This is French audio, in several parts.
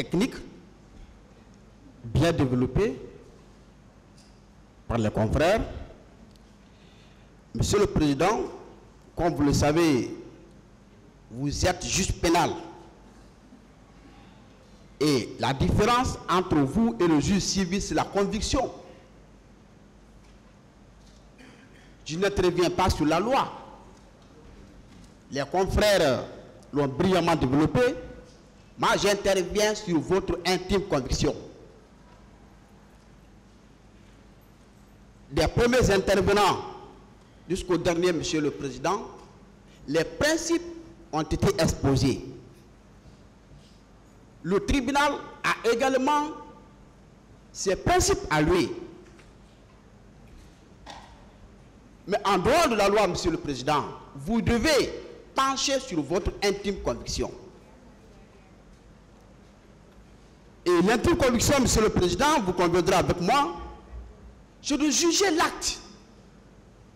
technique bien développée par les confrères. Monsieur le Président, comme vous le savez, vous êtes juge pénal. Et la différence entre vous et le juge civil, c'est la conviction. Je n'interviens pas sur la loi. Les confrères l'ont brillamment développé. Moi, j'interviens sur votre intime conviction. Des premiers intervenants jusqu'au dernier, Monsieur le Président, les principes ont été exposés. Le tribunal a également ses principes à lui. Mais en dehors de la loi, Monsieur le Président, vous devez pencher sur votre intime conviction. Et l'intime conviction, Monsieur le Président, vous conviendrez avec moi, c'est de juger l'acte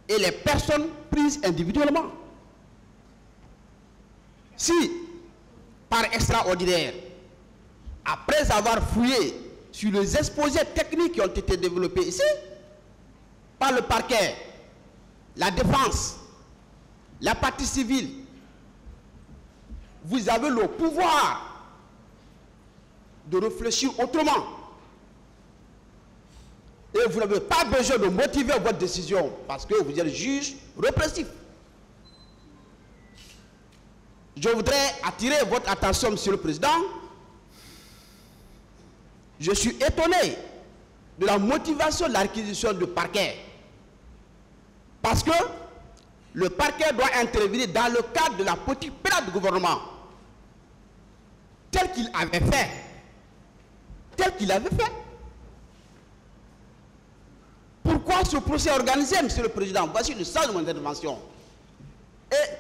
et les personnes prises individuellement. Si, par extraordinaire, après avoir fouillé sur les exposés techniques qui ont été développés ici, par le parquet, la défense, la partie civile, vous avez le pouvoir de réfléchir autrement. Et vous n'avez pas besoin de motiver votre décision parce que vous êtes juge répressif. Je voudrais attirer votre attention, Monsieur le Président. Je suis étonné de la motivation de l'acquisition du parquet. Parce que le parquet doit intervenir dans le cadre de la politique pénale du gouvernement. Tel qu'il avait fait. Tel qu'il avait fait. Pourquoi ce procès organisé, Monsieur le Président? Voici le sens de mon intervention. Et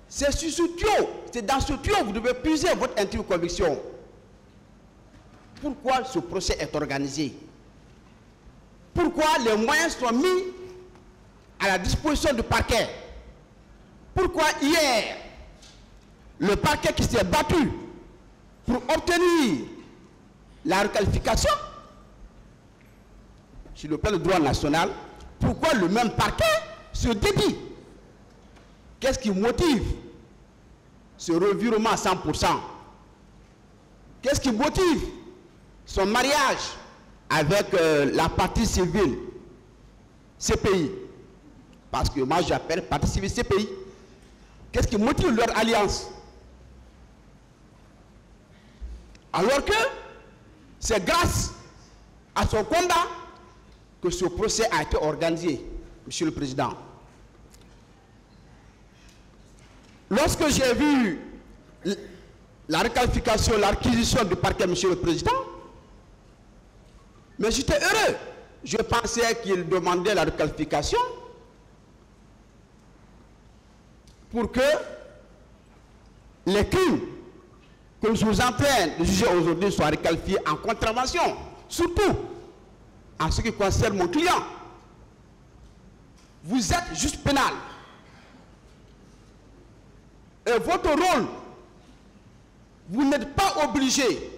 c'est sur ce tuyau, c'est dans ce tuyau que vous devez puiser votre intime conviction. Pourquoi ce procès est organisé? Pourquoi les moyens sont mis à la disposition du parquet? Pourquoi hier, le parquet qui s'est battu pour obtenir la requalification sur le plan du droit national, pourquoi le même parquet se dédie? Qu'est-ce qui motive ce revirement à 100%? Qu'est-ce qui motive son mariage avec la partie civile CPI? Parce que moi j'appelle partie civile CPI. Qu'est-ce qui motive leur alliance? Alors que c'est grâce à son combat que ce procès a été organisé, Monsieur le Président. Lorsque j'ai vu la requalification, l'acquisition du parquet, Monsieur le Président, mais j'étais heureux. Je pensais qu'il demandait la requalification pour que les crimes que nous sommes en train de juger aujourd'hui soient requalifiés en contravention, surtout en ce qui concerne mon client. Vous êtes juge pénal. Et votre rôle, vous n'êtes pas obligé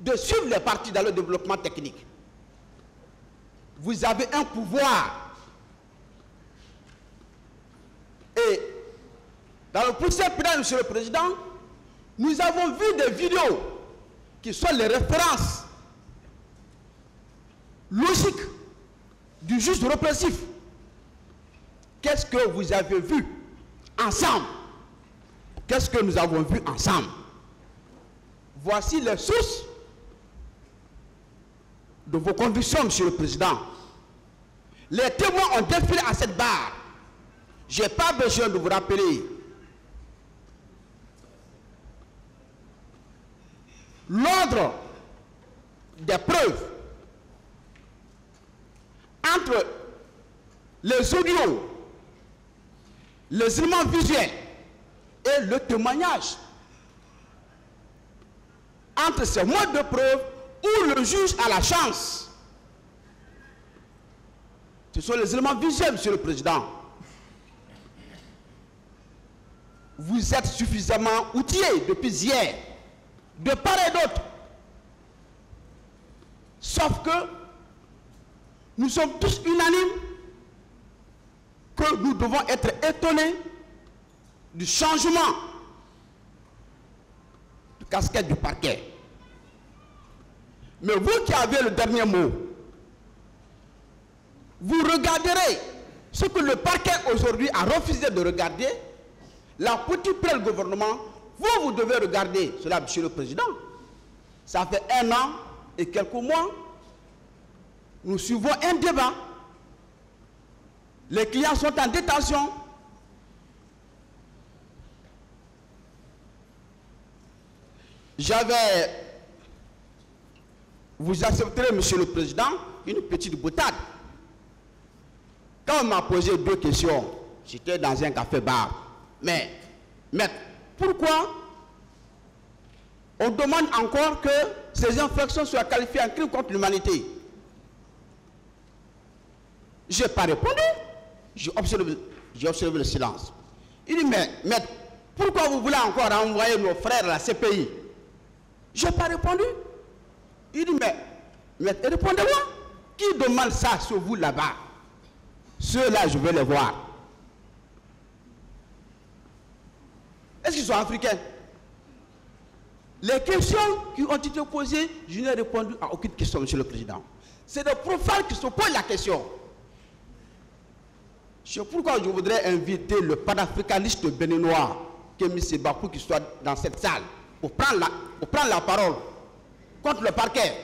de suivre les parties dans le développement technique. Vous avez un pouvoir. Et dans le procès pénal, Monsieur le Président, nous avons vu des vidéos qui sont les références logiques du juge répressif. Qu'est-ce que vous avez vu ensemble? Qu'est-ce que nous avons vu ensemble? Voici les sources de vos convictions, Monsieur le Président. Les témoins ont défilé à cette barre. Je n'ai pas besoin de vous rappeler. L'ordre des preuves entre les audios, les éléments visuels et le témoignage, entre ces modes de preuve où le juge a la chance. Ce sont les éléments visuels, Monsieur le Président. Vous êtes suffisamment outillés depuis hier, de part et d'autre, Sauf que nous sommes tous unanimes que nous devons être étonnés du changement de casquette du parquet. Mais vous qui avez le dernier mot, vous regarderez ce que le parquet aujourd'hui a refusé de regarder, la politique près le gouvernement, vous devez regarder cela, Monsieur le Président. Ça fait 1 an et quelques mois, nous suivons un débat. Les clients sont en détention. Vous accepterez, Monsieur le Président, une petite boutade. Quand on m'a posé 2 questions, j'étais dans un café-bar. Mais, pourquoi on demande encore que ces infractions soient qualifiées en crime contre l'humanité? Je n'ai pas répondu. J'ai observé le silence. Il dit, mais pourquoi vous voulez encore envoyer nos frères à la CPI? Je n'ai pas répondu. Il dit, mais répondez-moi. Qui demande ça sur vous là-bas? Ceux-là, je veux les voir. Est-ce qu'ils sont africains? Les questions qui ont été posées, je n'ai répondu à aucune question, Monsieur le Président. C'est des profanes qui se posent la question. C'est pourquoi je voudrais inviter le panafricaniste béninois, Kémy Séba, pour qu'il soit dans cette salle, pour prendre la parole contre le parquet.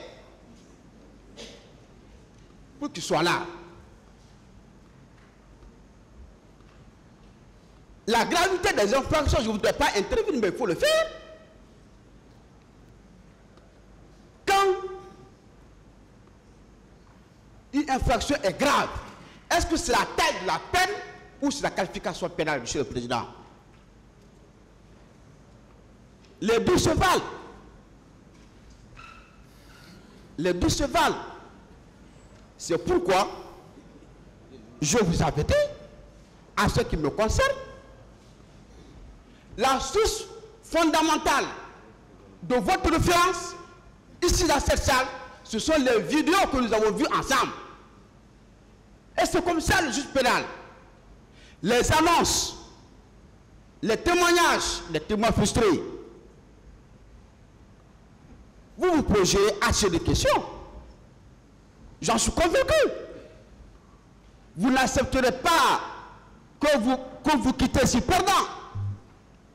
Pour qu'il soit là. La gravité des infractions, je ne voudrais pas intervenir, mais il faut le faire. Quand une infraction est grave, est-ce que c'est la taille de la peine ou c'est la qualification pénale, Monsieur le Président? Les deux se valent. Les deux se valent. C'est pourquoi je vous avertis, à ce qui me concerne, la source fondamentale de votre référence, ici dans cette salle, ce sont les vidéos que nous avons vues ensemble. Et c'est comme ça le juge pénal. Les annonces, les témoignages, les témoins frustrés. Vous vous posez assez de questions. J'en suis convaincu. Vous n'accepterez pas que vous quittez si perdant.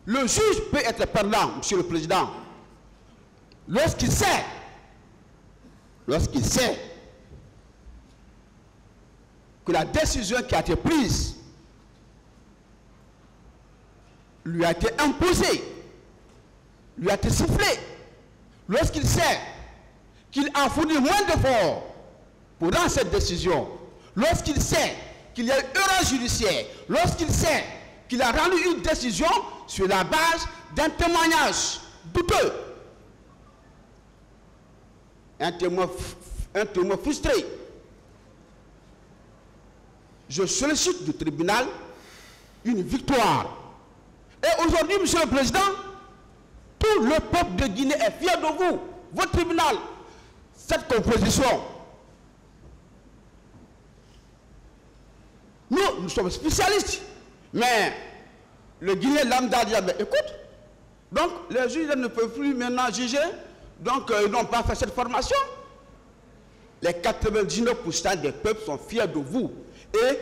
Le juge peut être perdant, Monsieur le Président, lorsqu'il sait que la décision qui a été prise lui a été imposée, lui a été sifflée, lorsqu'il sait qu'il a fourni moins d'efforts pour rendre cette décision, lorsqu'il sait qu'il y a une erreur judiciaire, lorsqu'il sait qu'il a rendu une décision sur la base d'un témoignage douteux, un témoin frustré. Je sollicite du tribunal une victoire. Et aujourd'hui, Monsieur le Président, tout le peuple de Guinée est fier de vous. Votre tribunal, cette composition. Nous sommes spécialistes. Mais le Guinéen lambda dit, écoute, donc les juges ne peuvent plus maintenant juger, donc ils n'ont pas fait cette formation. Les 99% des peuples sont fiers de vous. Et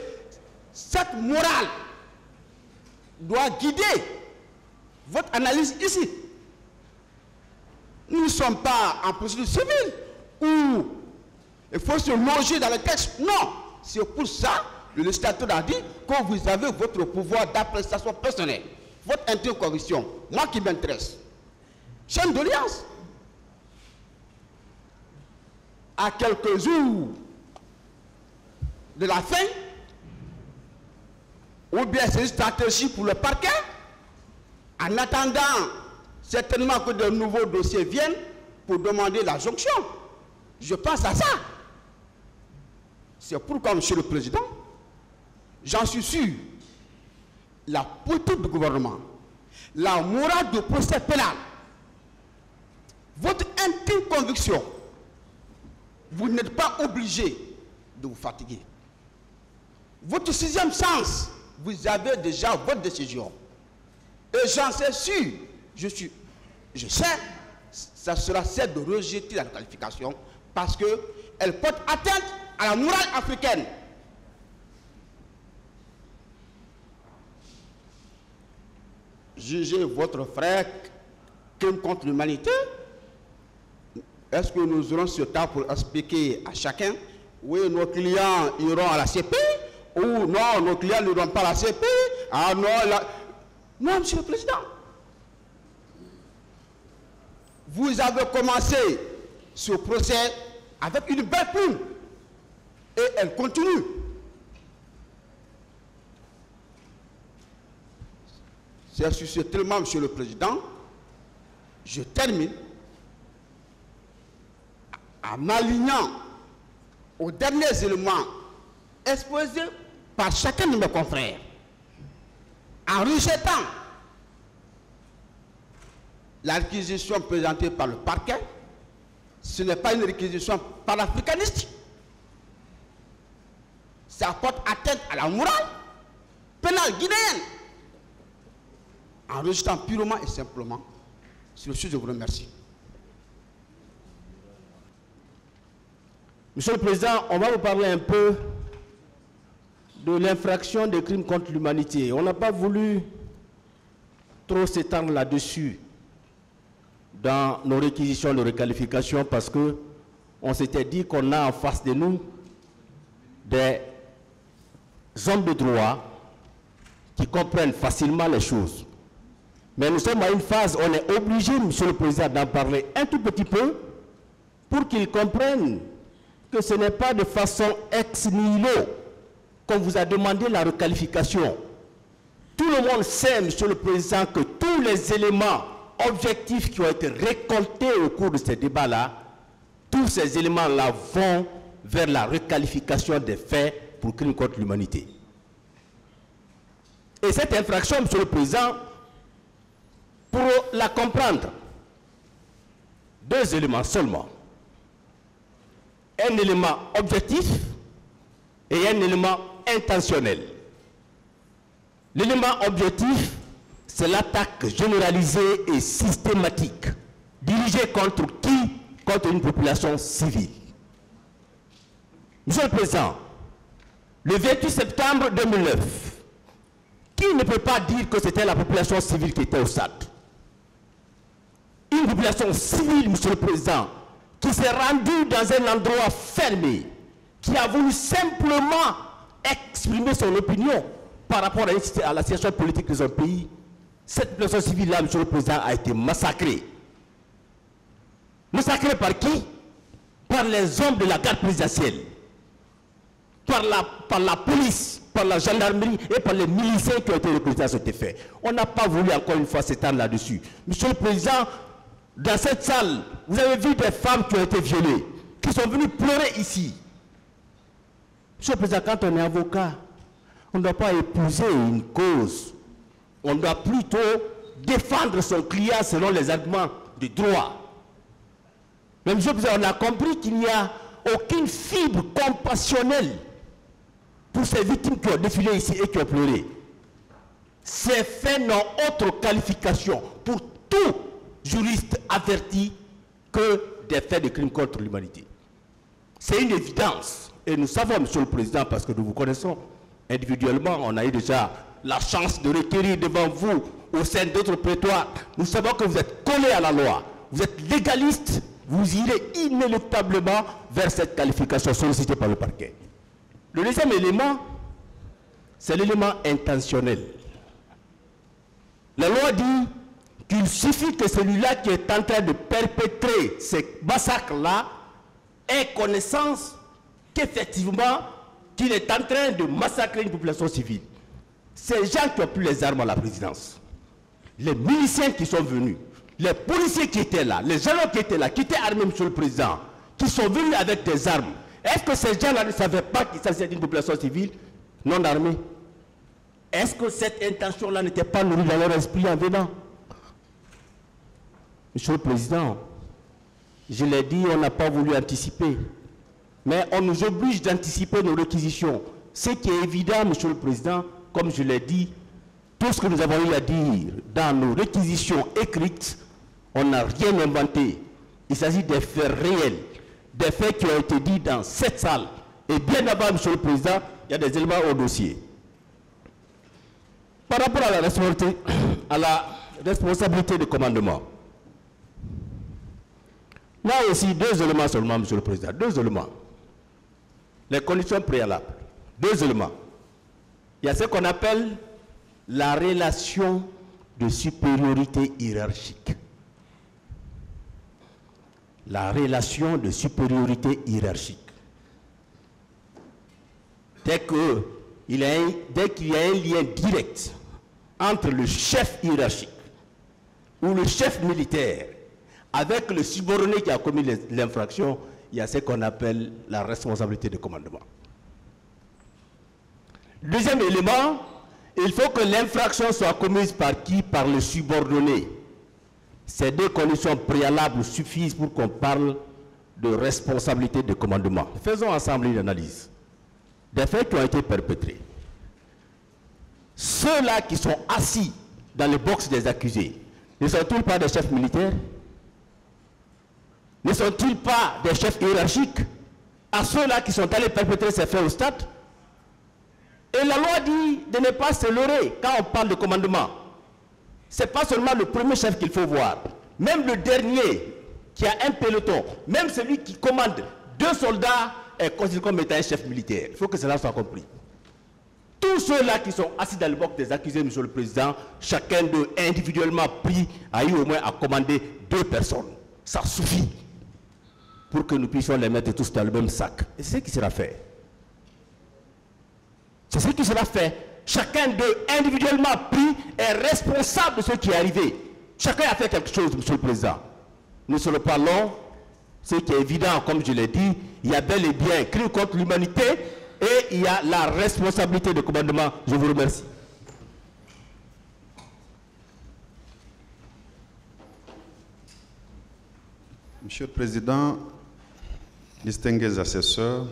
cette morale doit guider votre analyse ici. Nous ne sommes pas en procédure civile où il faut se loger dans le texte. Non, c'est pour ça que le législateur a dit que vous avez votre pouvoir d'appréciation personnelle, votre intime conviction. Moi qui m'intéresse. Chaîne d'audience. À quelques jours de la fin, ou bien c'est une stratégie pour le parquet, en attendant certainement que de nouveaux dossiers viennent pour demander la jonction. Je pense à ça. C'est pourquoi, Monsieur le Président, j'en suis sûr, la politique du gouvernement, la morale du procès pénal, votre intime conviction, vous n'êtes pas obligé de vous fatiguer. Votre sixième sens, vous avez déjà votre décision. Et j'en suis sûr, je sais, ça sera celle de rejeter la qualification parce qu'elle porte atteinte à la morale africaine. Jugez votre frère crime contre l'humanité. Est-ce que nous aurons ce temps pour expliquer à chacun, oui, nos clients iront à la CP, ou non, nos clients n'iront pas à la CP, ah non, non, Monsieur le Président. Vous avez commencé ce procès avec une belle plume, et elle continue. C'est sur ce tellement, Monsieur le Président, je termine en m'alignant aux derniers éléments exposés par chacun de mes confrères, en rejetant la réquisition présentée par le parquet. Ce n'est pas une réquisition panafricaniste. Ça porte atteinte à la morale pénale guinéenne. En rejetant purement et simplement, sur ce, je vous remercie. Monsieur le Président, on va vous parler un peu de l'infraction des crimes contre l'humanité. On n'a pas voulu trop s'étendre là-dessus dans nos réquisitions de requalification parce qu'on s'était dit qu'on a en face de nous des hommes de droit qui comprennent facilement les choses. Mais nous sommes à une phase où on est obligé, Monsieur le Président, d'en parler un tout petit peu pour qu'ils comprennent que ce n'est pas de façon ex nihilo qu'on vous a demandé la requalification. Tout le monde sait, Monsieur le Président, que tous les éléments objectifs qui ont été récoltés au cours de ces débats-là, tous ces éléments-là vont vers la requalification des faits pour crimes contre l'humanité. Et cette infraction, Monsieur le Président, pour la comprendre, deux éléments seulement. Un élément objectif et un élément intentionnel. L'élément objectif, c'est l'attaque généralisée et systématique, dirigée contre qui? Contre une population civile. Monsieur le Président, le 28 septembre 2009, qui ne peut pas dire que c'était la population civile qui était au stade? Une population civile, Monsieur le Président, qui s'est rendue dans un endroit fermé, qui a voulu simplement exprimer son opinion par rapport à la situation politique de son pays. Cette population civile-là, Monsieur le Président, a été massacrée. Massacrée par qui? Par les hommes de la garde présidentielle, par la police, par la gendarmerie et par les miliciens qui ont été recrutés à cet effet. On n'a pas voulu encore une fois s'étendre là-dessus. Monsieur le Président, dans cette salle, vous avez vu des femmes qui ont été violées, qui sont venues pleurer ici. Monsieur le Président, quand on est avocat, on ne doit pas épouser une cause. On doit plutôt défendre son client selon les arguments du droit. Mais Monsieur le Président, on a compris qu'il n'y a aucune fibre compassionnelle pour ces victimes qui ont défilé ici et qui ont pleuré. Ces faits n'ont autre qualification pour tout juriste averti que des faits de crimes contre l'humanité. C'est une évidence. Et nous savons, Monsieur le Président, parce que nous vous connaissons individuellement, on a eu déjà la chance de requérir devant vous au sein d'autres prétoires. Nous savons que vous êtes collé à la loi, vous êtes légaliste, vous irez inéluctablement vers cette qualification sollicitée par le parquet. Le deuxième élément, c'est l'élément intentionnel. La loi dit qu'il suffit que celui-là qui est en train de perpétrer ces massacres-là ait connaissance qu'effectivement, qu'il est en train de massacrer une population civile. Ces gens qui ont pris les armes à la présidence, les miliciens qui sont venus, les policiers qui étaient là, les gendarmes qui étaient là, qui étaient armés, Monsieur le Président, qui sont venus avec des armes, est-ce que ces gens-là ne savaient pas qu'il s'agissait d'une population civile non armée? Est-ce que cette intention-là n'était pas nourrie dans leur esprit en venant? Monsieur le Président, je l'ai dit, on n'a pas voulu anticiper. Mais on nous oblige d'anticiper nos réquisitions. Ce qui est évident, Monsieur le Président, comme je l'ai dit, tout ce que nous avons eu à dire dans nos réquisitions écrites, on n'a rien inventé. Il s'agit des faits réels, des faits qui ont été dits dans cette salle. Et bien avant, Monsieur le Président, il y a des éléments au dossier. Par rapport à la responsabilité de commandement, là aussi, 2 éléments seulement, Monsieur le Président, 2 éléments. Les conditions préalables, 2 éléments. Il y a ce qu'on appelle la relation de supériorité hiérarchique. La relation de supériorité hiérarchique. Dès qu'il y a un lien direct entre le chef hiérarchique ou le chef militaire avec le subordonné qui a commis l'infraction, il y a ce qu'on appelle la responsabilité de commandement. Deuxième élément, il faut que l'infraction soit commise par qui? Par le subordonné. Ces 2 conditions préalables suffisent pour qu'on parle de responsabilité de commandement. Faisons ensemble une analyse des faits qui ont été perpétrés. Ceux-là qui sont assis dans les box des accusés, ne sont-ils pas des chefs militaires? Ne sont-ils pas des chefs hiérarchiques? À ceux-là qui sont allés perpétrer ces faits au stade? Et la loi dit de ne pas se leurrer quand on parle de commandement. Ce n'est pas seulement le premier chef qu'il faut voir. Même le dernier qui a un peloton, même celui qui commande 2 soldats est considéré comme étant un chef militaire. Il faut que cela soit compris. Tous ceux-là qui sont assis dans le box des accusés, Monsieur le Président, chacun d'eux individuellement pris a eu au moins à commander 2 personnes. Ça suffit pour que nous puissions les mettre tous dans le même sac. Et c'est ce qui sera fait. C'est ce qui sera fait. Chacun d'eux individuellement pris est responsable de ce qui est arrivé. Chacun a fait quelque chose, Monsieur le Président. Nous ne pas long. Ce qui est évident, comme je l'ai dit, il y a bel et bien un crime contre l'humanité et il y a la responsabilité de commandement. Je vous remercie. Monsieur le Président, distingués assesseurs,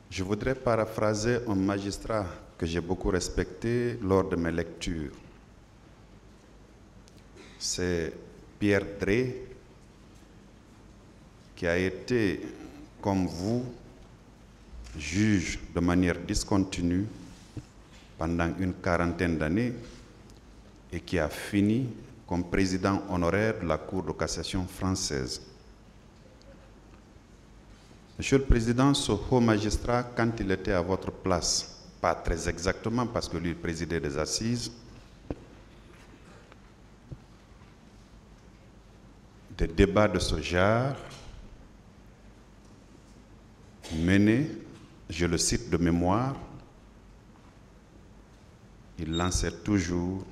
je voudrais paraphraser un magistrat que j'ai beaucoup respecté lors de mes lectures. C'est Pierre Drey, qui a été, comme vous, juge de manière discontinue pendant une 40aine d'années et qui a fini comme président honoraire de la Cour de cassation française. Monsieur le Président, ce haut magistrat, quand il était à votre place, pas très exactement parce que lui il présidait des assises, des débats de ce genre menés, je le cite de mémoire, il lançait toujours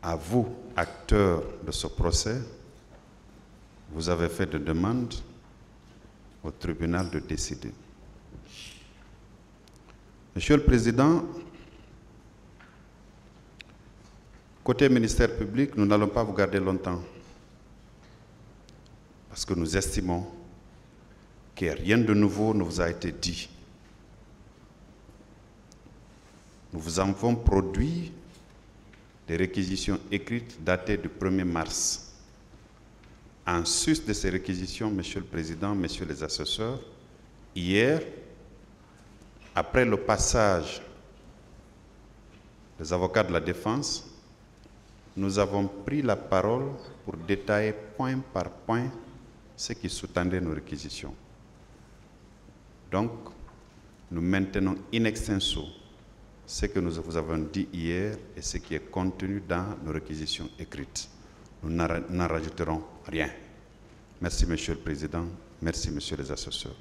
à vous, acteurs de ce procès, vous avez fait des demandes au tribunal de décider. Monsieur le Président, côté ministère public, nous n'allons pas vous garder longtemps parce que nous estimons que rien de nouveau ne vous a été dit. Nous vous avons produit des réquisitions écrites datées du 1er mars. En sus de ces réquisitions, Monsieur le Président, Messieurs les assesseurs, hier, après le passage des avocats de la défense, nous avons pris la parole pour détailler point par point ce qui sous-tendait nos réquisitions. Donc, nous maintenons in extenso ce que nous vous avons dit hier et ce qui est contenu dans nos réquisitions écrites. Nous n'en rajouterons rien. Merci, Monsieur le Président. Merci, Messieurs les assesseurs.